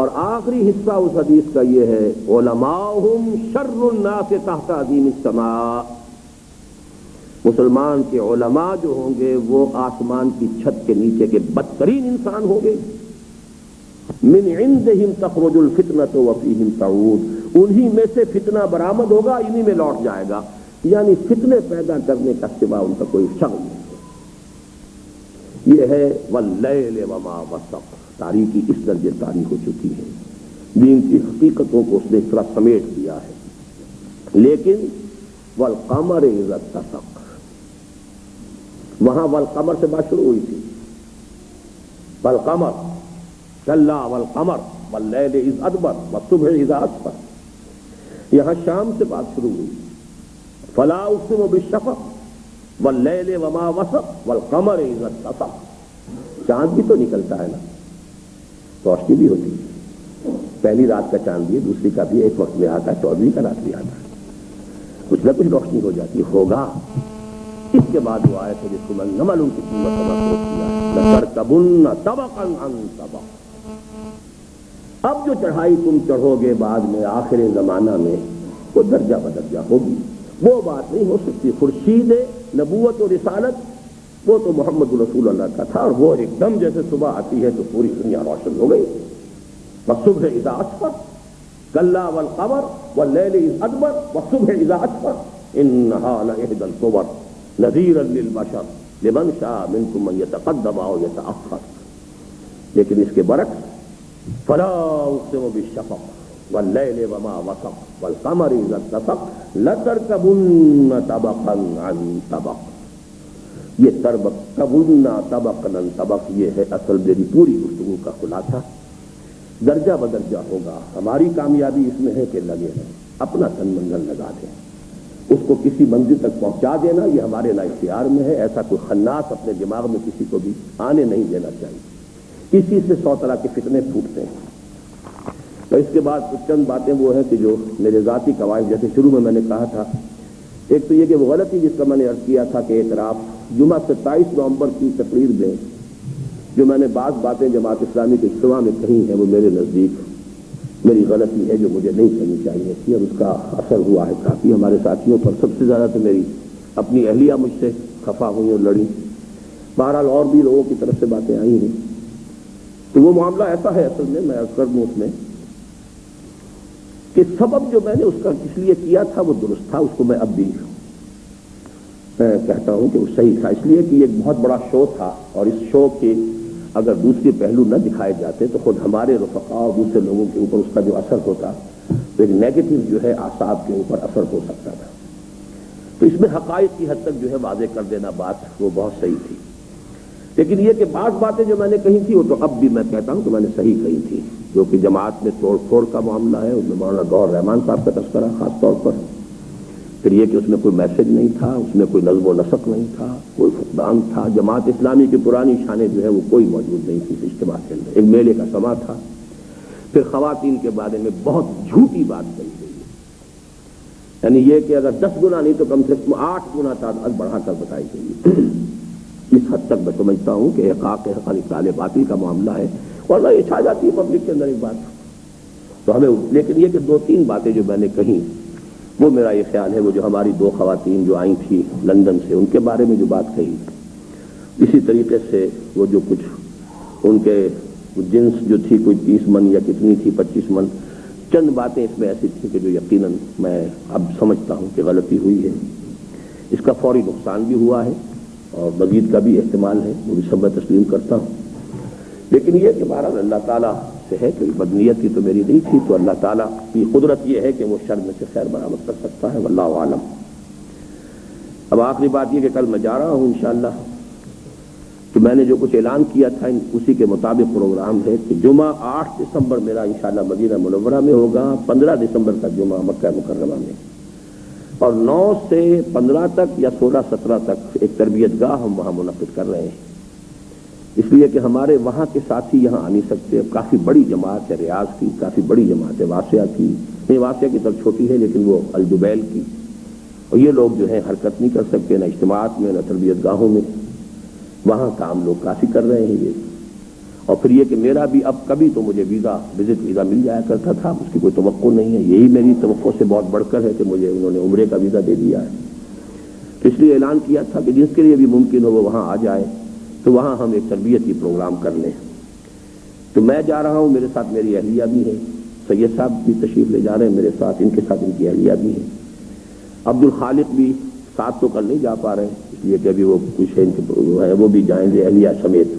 اور آخری حصہ اس حدیث کا یہ ہے علماؤہم شر الناس تحت عظیم السماء، مسلمان کے علماء جو ہوں گے وہ آسمان کی چھت کے نیچے کے بدترین انسان ہوں گے. من عندہم تخرج الفتنۃ وفیہم تعود، انہی میں سے فتنہ برآمد ہوگا، انہی میں لوٹ جائے گا. یعنی فتنے پیدا کرنے کا سوا ان کا کوئی شغل نہیں. یہ ہے واللیل وما وسق، تاریخی اس درجے تاریخ ہو چکی ہے، دین کی حقیقتوں کو اس نے اس طرح سمیٹ دیا ہے. لیکن والقمر اذا اتسق، وہاں والقمر سے بات شروع ہوئی تھی، والقمر کلا والقمر واللیل اذ ادبر والصبح اذا اسفر. یہاں شام سے بات شروع ہوئی، فلا اقسم بالشفق واللیل وما وسق والقمر اذا اتسق. چاند بھی تو نکلتا ہے نا، روشنی بھی ہوتی ہے. پہلی رات کا چاند بھی ہے، دوسری کا بھی ایک وقت میں آتا ہے، 14ویں کا رات بھی آتا ہے، کچھ نہ کچھ روشنی ہو جاتی ہوگا. اس کے بعد وہ آئے تھے جس کو میں نہ معلوم کتنی مرتبہ کوٹ کیا ہے، لترکبن طبقا عن طبق. اب جو چڑھائی تم چڑھو گے بعد میں آخر زمانہ میں وہ درجہ بدرجہ ہوگی. وہ بات نہیں ہو سکتی. خورشید نبوت و رسالت وہ تو محمد رسول اللہ کا تھا، اور وہ ایک دم جیسے صبح آتی ہے تو پوری دنیا روشن ہو گئی. والصبح اذا اسفر کلا والقمر واللیل اذ ادبر والصبح اذا اسفر انہا لإحدى الكبر نذیرا للبشر لمن شاء منکم من یتقدم او یتأخر. لیکن اس کے برعکس فلا اقسم بالشفق واللیل وما وسق والقمر اذا اتسق لترکبن طبقا عن طبق. یہ ترکبن طبقا عن طبق یہ ہے اصل میری پوری گفتگو کا خلاصہ. درجہ بدرجہ ہوگا. ہماری کامیابی اس میں ہے کہ لگے ہیں، اپنا تن منگل لگا دیں، اس کو کسی منزل تک پہنچا دینا یہ ہمارے لا اختیار میں ہے. ایسا کوئی خناس اپنے دماغ میں کسی کو بھی آنے نہیں دینا چاہیے. اسی سے 100 طرح کے فتنے پھوٹتے ہیں. تو اس کے بعد کچھ چند باتیں وہ ہیں کہ جو میرے ذاتی قواعد، جیسے شروع میں نے کہا تھا، ایک تو یہ کہ وہ غلطی جس کا میں نے عرض کیا تھا کہ اعتراف جمعہ 27 نومبر کی تقریر میں جو میں نے بعض باتیں جماعت اسلامی کے اجتماع میں کہی ہیں وہ میرے نزدیک میری غلطی ہے جو مجھے نہیں کہنی چاہیے تھی، اور اس کا اثر ہوا ہے کافی ہمارے ساتھیوں پر. سب سے زیادہ تو میری اپنی اہلیہ مجھ سے خفا ہوئی اور لڑی. بہرحال اور بھی لوگوں کی طرف سے باتیں آئی ہیں. تو وہ معاملہ ایسا ہے اصل میں عرض کر دوں اس میں کہ سبب جو میں نے اس کا اس لیے کیا تھا وہ درست تھا. اس کو میں اب بھی کہتا ہوں کہ وہ صحیح تھا، اس لیے کہ یہ ایک بہت بڑا شو تھا، اور اس شو کے اگر دوسرے پہلو نہ دکھائے جاتے تو خود ہمارے رفقاء اور دوسرے لوگوں کے اوپر اس کا جو اثر ہوتا تو ایک نیگیٹو جو ہے اعصاب کے اوپر اثر ہو سکتا تھا. تو اس میں حقائق کی حد تک جو ہے واضح کر دینا بات وہ بہت صحیح تھی. لیکن یہ کہ بعض باتیں جو میں نے کہی تھی وہ تو اب بھی میں کہتا ہوں کہ میں نے صحیح کہی تھی. جو کہ جماعت میں توڑ پھوڑ کا معاملہ ہے، اس میں مولانا گوہر رحمان صاحب کا تذکرہ خاص طور پر. پھر یہ کہ اس میں کوئی میسج نہیں تھا، اس میں کوئی نظم و نسق نہیں تھا، کوئی فقدان تھا. جماعت اسلامی کی پرانی شانیں جو ہے وہ کوئی موجود نہیں تھی اجتماع کے اندر. ایک میلے کا سما تھا. پھر خواتین کے بارے میں بہت جھوٹی بات کہی گئی، یعنی یہ کہ اگر 10 گنا نہیں تو کم سے کم 8 گنا تعداد بڑھا کر بتائی گئی. اس حد تک میں سمجھتا ہوں کہ احقاق اقبال باطل کا معاملہ ہے، ورنہ یہ چھا جاتی ہے پبلک کے اندر ایک بات. تو ہمیں لیکن یہ کہ 2-3 باتیں جو میں نے کہیں وہ میرا یہ خیال ہے وہ جو ہماری 2 خواتین جو آئی تھی لندن سے ان کے بارے میں جو بات کہی، اسی طریقے سے وہ جو کچھ ان کے جنس جو تھی کوئی 30 من یا کتنی تھی 25 من، چند باتیں اس میں ایسی تھیں کہ جو یقیناً میں اب سمجھتا ہوں کہ غلطی ہوئی ہے. اس کا فوری نقصان بھی ہوا ہے اور مزید کا بھی احتمال ہے، وہ بھی سب میں تسلیم کرتا ہوں. لیکن یہ کہ بہرحال اللہ تعالیٰ سے ہے کہ بدنیت کی تو میری نہیں تھی، تو اللہ تعالیٰ کی قدرت یہ ہے کہ وہ شر میں سے خیر برآمد کر سکتا ہے، واللہ عالم. اب آخری بات یہ کہ کل میں جا رہا ہوں انشاءاللہ، تو میں نے جو کچھ اعلان کیا تھا اسی کے مطابق پروگرام ہے کہ جمعہ 8 دسمبر میرا انشاءاللہ مدینہ منورہ میں ہوگا، 15 دسمبر کا جمعہ مکہ مکرمہ میں، اور 9 سے 15 تک یا 16-17 تک ایک تربیت گاہ ہم وہاں منعقد کر رہے ہیں. اس لیے کہ ہمارے وہاں کے ساتھی یہاں آ نہیں سکتے. کافی بڑی جماعت ہے ریاض کی، کافی بڑی جماعت ہے واسعہ کی، نہیں واسعہ کی طرف چھوٹی ہے لیکن وہ الجبیل کی، اور یہ لوگ جو ہیں حرکت نہیں کر سکتے نہ اجتماعات میں نہ تربیت گاہوں میں. وہاں کام لوگ کافی کر رہے ہیں یہ، اور پھر یہ کہ میرا بھی اب کبھی تو مجھے وزٹ ویزا مل جایا کرتا تھا، اس کی کوئی توقع نہیں ہے، یہی میری توقع سے بہت بڑھ کر ہے کہ مجھے انہوں نے عمرے کا ویزا دے دیا ہے۔ تو اس لیے اعلان کیا تھا کہ جس کے لیے بھی ممکن ہو وہ وہاں آ جائے، تو وہاں ہم ایک تربیتی پروگرام کر لیں۔ تو میں جا رہا ہوں، میرے ساتھ میری اہلیہ بھی ہے، سید صاحب بھی تشریف لے جا رہے ہیں میرے ساتھ، ان کے ساتھ ان کی اہلیہ بھی ہے، عبد الخالق بھی ساتھ تو کل نہیں جا پا رہے اس لیے کہ ابھی وہ کچھ ہے وہ بھی جائیں گے اہلیہ سمیت۔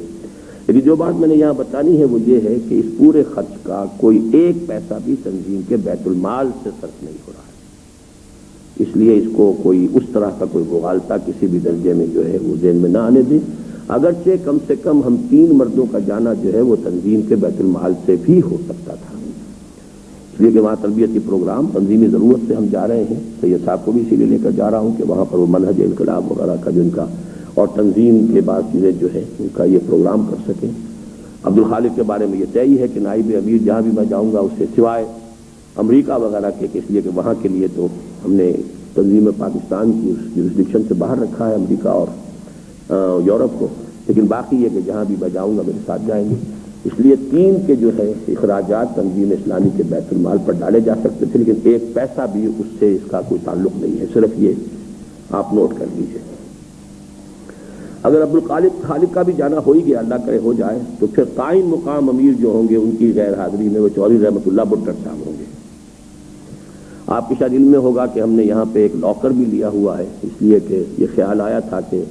لیکن جو بات میں نے یہاں بتانی ہے وہ یہ ہے کہ اس پورے خرچ کا کوئی ایک پیسہ بھی تنظیم کے بیت المال سے صرف نہیں ہو رہا ہے، اس لیے اس کو کوئی اس طرح کا کوئی مغالطہ کسی بھی درجے میں جو ہے وہ ذہن میں نہ آنے دیں۔ اگرچہ کم سے کم ہم 3 مردوں کا جانا جو ہے وہ تنظیم کے بیت المال سے بھی ہو سکتا تھا، اس لیے کہ وہاں تربیتی پروگرام تنظیمی ضرورت سے ہم جا رہے ہیں۔ سید صاحب کو بھی اسی لیے لے کر جا رہا ہوں کہ وہاں پر وہ منہج انقلاب وغیرہ کا جو ان کا اور تنظیم کے بعد چیزیں جو ہے ان کا یہ پروگرام کر سکیں۔ عبد الخالق کے بارے میں یہ طے ہی ہے کہ نائب امیر جہاں بھی میں جاؤں گا اس سے سوائے امریکہ وغیرہ کے، اس لیے کہ وہاں کے لیے تو ہم نے تنظیم پاکستان کی اس جورسڈکشن سے باہر رکھا ہے امریکہ اور یورپ کو، لیکن باقی یہ کہ جہاں بھی میں جاؤں گا میرے ساتھ جائیں گے۔ اس لیے 3 کے جو ہے اخراجات تنظیم اسلامی کے بیت المال پر ڈالے جا سکتے تھے، لیکن ایک پیسہ بھی اس سے اس کا کوئی تعلق نہیں ہے، صرف یہ آپ نوٹ کر لیجیے۔ اگر عبد الخالق کا بھی جانا ہو ہی گیا، اللہ کرے ہو جائے، تو پھر قائم مقام امیر جو ہوں گے ان کی غیر حاضری میں وہ چودھری رحمت اللہ بٹر صاحب ہوں گے۔ آپ کے شاید علم میں ہوگا کہ ہم نے یہاں پہ ایک لاکر بھی لیا ہوا ہے، اس لیے کہ یہ خیال آیا تھا کہ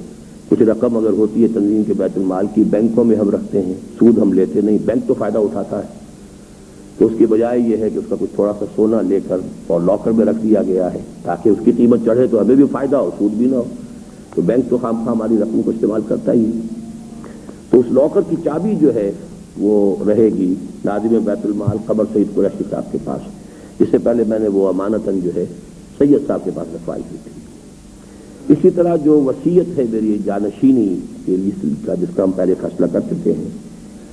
کچھ رقم اگر ہوتی ہے تنظیم کے بیت المال کی، بینکوں میں ہم رکھتے ہیں، سود ہم لیتے نہیں، بینک تو فائدہ اٹھاتا ہے، تو اس کی بجائے یہ ہے کہ اس کا کچھ تھوڑا سا سونا لے کر اور لاکر میں رکھ دیا گیا ہے تاکہ اس کی قیمت چڑھے تو ہمیں بھی فائدہ ہو، سود بھی نہ ہو، تو بینک تو خام ہماری رقم کو استعمال کرتا ہی ہے۔ تو اس لاکر کی چابی جو ہے وہ رہے گی ناظم بیت المال قمر سعید قریشی صاحب کے پاس، جس سے پہلے میں نے وہ امانتاً جو ہے سید صاحب کے پاس رکھوائی کی تھی۔ اسی طرح جو وصیت ہے میری جانشینی کے لیے کا جس کا ہم پہلے فیصلہ کر چکے ہیں،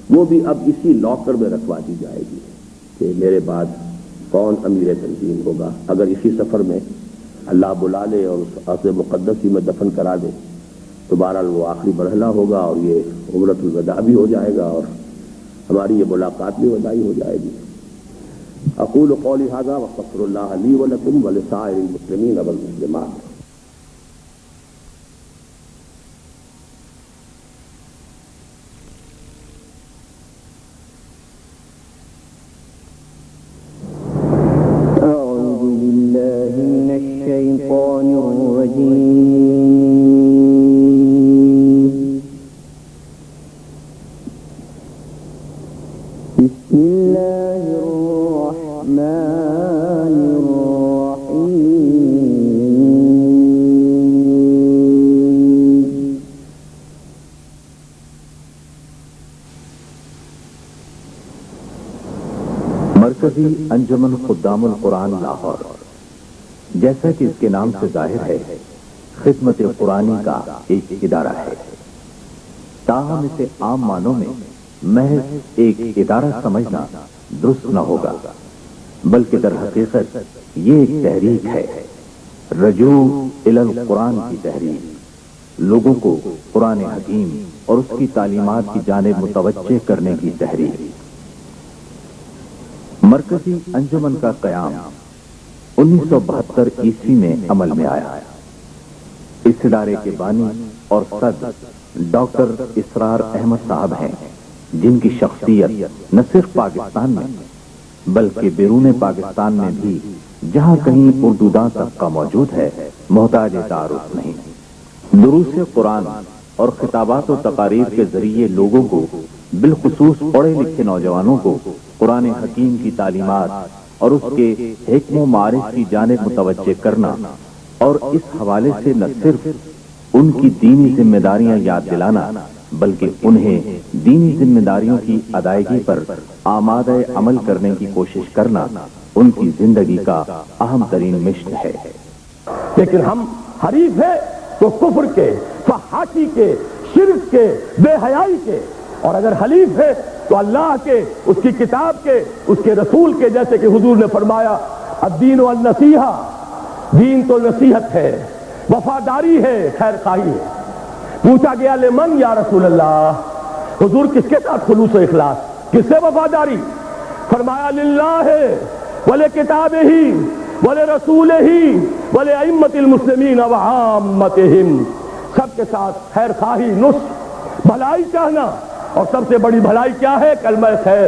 وہ بھی اب اسی لاکر میں رکھوا دی جائے گی کہ میرے بعد کون امیر تنظیم ہوگا۔ اگر اسی سفر میں اللہ بلا لے اور اس عرض مقدس ہی میں دفن کرا دے تو بہرحال وہ آخری مرحلہ ہوگا اور یہ عمرۃ الوداع بھی ہو جائے گا اور ہماری یہ ملاقات بھی وداعی ہو جائے گی۔ اقول قولی ھذا واستغفر اللہ لی ولکم ولسائر المسلمین والمسلمات۔ مرکزی انجمن خدام القرآن لاہور، جیسا کہ اس کے نام سے ظاہر ہے، خدمت قرآنی کا ایک ادارہ ہے، تاہم اسے عام معنوں میں محض ایک ادارہ سمجھنا درست نہ ہوگا، بلکہ در حقیقت یہ ایک تحریک ہے، رجوع الی القرآن کی تحریک، لوگوں کو قرآن حکیم اور اس کی تعلیمات کی جانب متوجہ کرنے کی تحریک۔ مرکزی انجمن کا قیام 1972 عیسوی میں عمل میں آیا۔ اس ادارے کے بانی اور صدر ڈاکٹر اسرار احمد صاحب ہیں، جن کی شخصیت نہ صرف پاکستان میں بلکہ بیرون پاکستان میں بھی جہاں کہیں اردو داں طبقہ موجود ہے محتاج تعارف نہیں۔ دروس قرآن اور خطابات و تقاریر کے ذریعے لوگوں کو، بالخصوص پڑھے لکھے نوجوانوں کو، قرآن حکیم کی تعلیمات اور اس کے حکم و معارف کی جانب متوجہ کرنا اور اس حوالے سے نہ صرف ان کی دینی ذمہ داریاں یاد دلانا بلکہ انہیں دینی ذمہ داریوں کی ادائیگی پر آمادہ عمل کرنے کی کوشش کرنا ان کی زندگی کا اہم ترین مشن ہے۔ لیکن ہم حریف ہیں تو کفر کے، فحاشی کے، شرک کے، بے حیائی کے، اور اگر حلیف ہے تو اللہ کے، اس کی کتاب کے، اس کے رسول کے، جیسے کہ حضور نے فرمایا الدین والنصیحہ، دین تو نصیحت ہے، وفاداری ہے، خیر خواہی ہے۔ پوچھا گیا لمن یا رسول اللہ، حضور کس کے ساتھ خلوص و اخلاص، کس سے وفاداری؟ فرمایا للہ ولی کتابہ ولی رسولہ ولی ائمۃ المسلمین وعامتہم، سب کے ساتھ خیر خواہی، نصح، بھلائی چاہنا، اور سب سے بڑی بھلائی کیا ہے؟ کلمہ خیر۔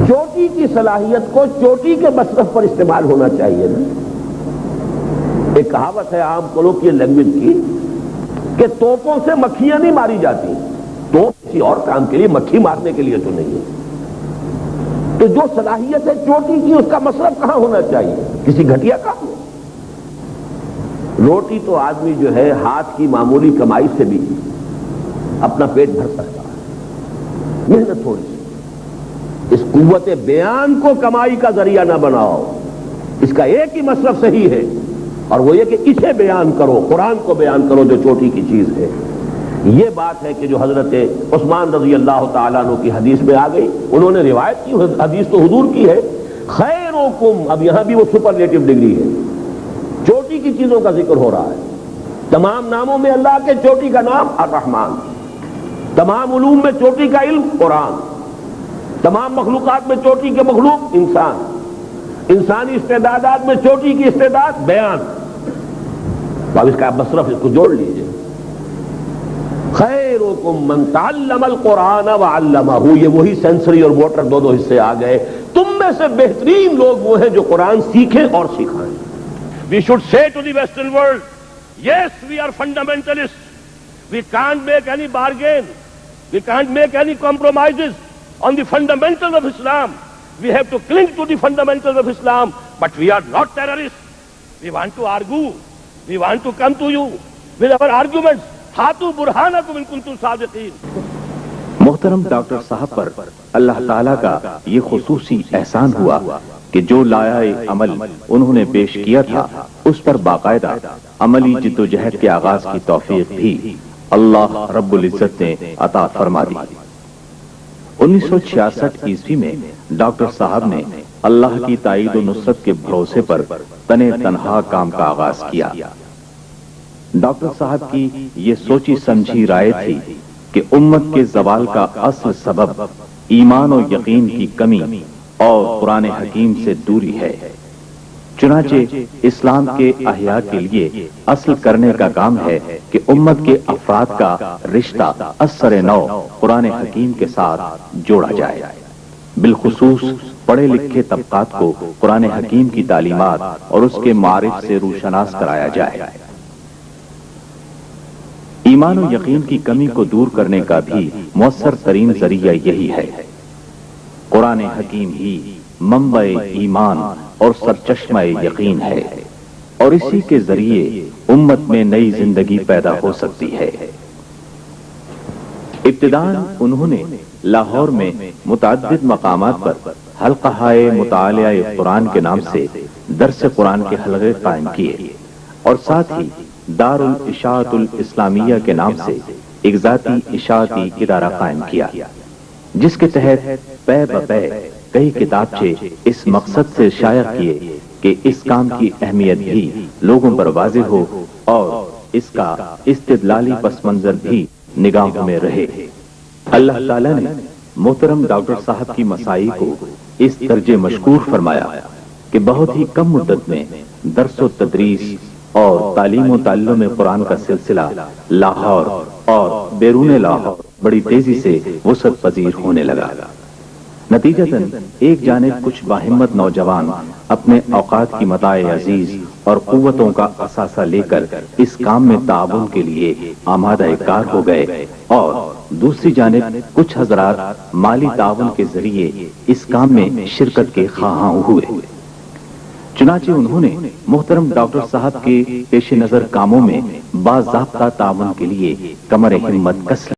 چوٹی کی صلاحیت کو چوٹی کے مصرف پر استعمال ہونا چاہیے نا۔ ایک کہاوت ہے عام کولوکیل لینگویج کی کہ توپوں سے مکھیاں نہیں ماری جاتی، توپ کسی اور کام کے لیے، مکھی مارنے کے لیے تو نہیں ہے۔ تو جو صلاحیت ہے چوٹی کی، اس کا مصرف کہاں ہونا چاہیے؟ کسی گھٹیا کام میں۔ روٹی تو آدمی جو ہے ہاتھ کی معمولی کمائی سے بھی اپنا پیٹ بھر سکتا ہے، محنت تھوڑی سی۔ اس قوت بیان کو کمائی کا ذریعہ نہ بناؤ، اس کا ایک ہی مصرف صحیح ہے، اور وہ یہ کہ اسے بیان کرو، قرآن کو بیان کرو جو چوٹی کی چیز ہے۔ یہ بات ہے کہ جو حضرت عثمان رضی اللہ تعالیٰ عنہ کی حدیث میں آ گئی، انہوں نے روایت کی، حدیث تو حضور کی ہے، خیرکم، اب یہاں بھی وہ سپرلیٹو ڈگری ہے، چوٹی کی چیزوں کا ذکر ہو رہا ہے۔ تمام ناموں میں اللہ کے چوٹی کا نام الرحمن، تمام علوم میں چوٹی کا علم قرآن، تمام مخلوقات میں چوٹی کے مخلوق انسان، انسانی استعدادات میں چوٹی کی استعداد بیان۔ اب اس کا مصرف اس کو جوڑ لیجیے، خیرکم من تعلم القرآن وعلمہ، یہ وہی سینسری اور موٹر دونوں حصے آ گئے۔ تم میں سے بہترین لوگ وہ ہیں جو قرآن سیکھیں اور سکھائیں۔ We should say to the Western world, yes, we are fundamentalists. We can't make any bargain. We can't make any compromises on the fundamentals of Islam. We have to cling to the fundamentals of Islam, but we are not terrorists. We want to argue. We want to come to you with our arguments. ہاتھو برہانکم ان کنتم صادقین۔ محترم doctor صاحب پر اللہ تعالیٰ کا یہ خصوصی احسان ہوا کہ جو لائحہ عمل انہوں نے پیش کیا تھا اس پر باقاعدہ عملی جد و جہد کے آغاز کی توفیق بھی اللہ رب العزت نے عطا فرما دی۔ 1966 عیسوی میں ڈاکٹر صاحب نے اللہ کی تائید و نصرت کے بھروسے پر تنے تنہا کام کا آغاز کیا۔ ڈاکٹر صاحب کی یہ سوچی سمجھی رائے تھی کہ امت کے زوال کا اصل سبب ایمان و یقین کی کمی اور قرآن حکیم سے دوری ہے، چنانچہ اسلام کے احیاء کے لیے اصل کرنے کا کام ہے کہ امت کے افراد کا رشتہ اثر نو قرآن حکیم کے ساتھ جوڑا جائے، بالخصوص پڑھے لکھے طبقات کو قرآن حکیم کی تعلیمات اور اس کے معارف سے روشناس کرایا جائے۔ ایمان و یقین کی کمی کو دور کرنے کا بھی مؤثر ترین ذریعہ یہی ہے۔ قرآن حکیم ہی منبع ایمان اور سرچشمہ یقین ہے، اور اسی کے ذریعے امت میں نئی زندگی پیدا ہو سکتی ہے۔ ابتداءً انہوں نے لاہور میں متعدد مقامات پر حلقہ مطالعہ قرآن کے نام سے درس قرآن کے حلقے قائم کیے، اور ساتھ ہی دار الاشاعت الاسلامیہ کے نام سے ایک ذاتی اشاعتی ادارہ قائم کیا، جس کے تحت پے بپے کئی کتابچے اس مقصد سے شائع کیے کہ اس کام کی اہمیت بھی لوگوں پر واضح ہو اور اس کا استدلالی پس منظر بھی نگاہوں میں رہے۔ اللہ تعالیٰ نے محترم ڈاکٹر صاحب کی مساعی کو اس درجے مشکور فرمایا کہ بہت ہی کم مدت میں درس و تدریس اور تعلیم و تعلم قرآن کا سلسلہ لاہور اور بیرون لاہور بڑی تیزی سے وسعت پذیر ہونے لگا۔ نتیجتاً ایک جانب کچھ باہمت نوجوان اپنے اوقات کی متاع عزیز اور قوتوں کا اثاثہ لے کر اس کام میں تعاون کے لیے آمادہ کار ہو گئے، اور دوسری جانب کچھ حضرات مالی تعاون کے ذریعے اس کام میں شرکت کے خواہاں ہوئے۔ چنانچہ انہوں نے محترم ڈاکٹر صاحب کے پیش نظر کاموں میں باضابطہ تعاون کے لیے کمر ہمت کس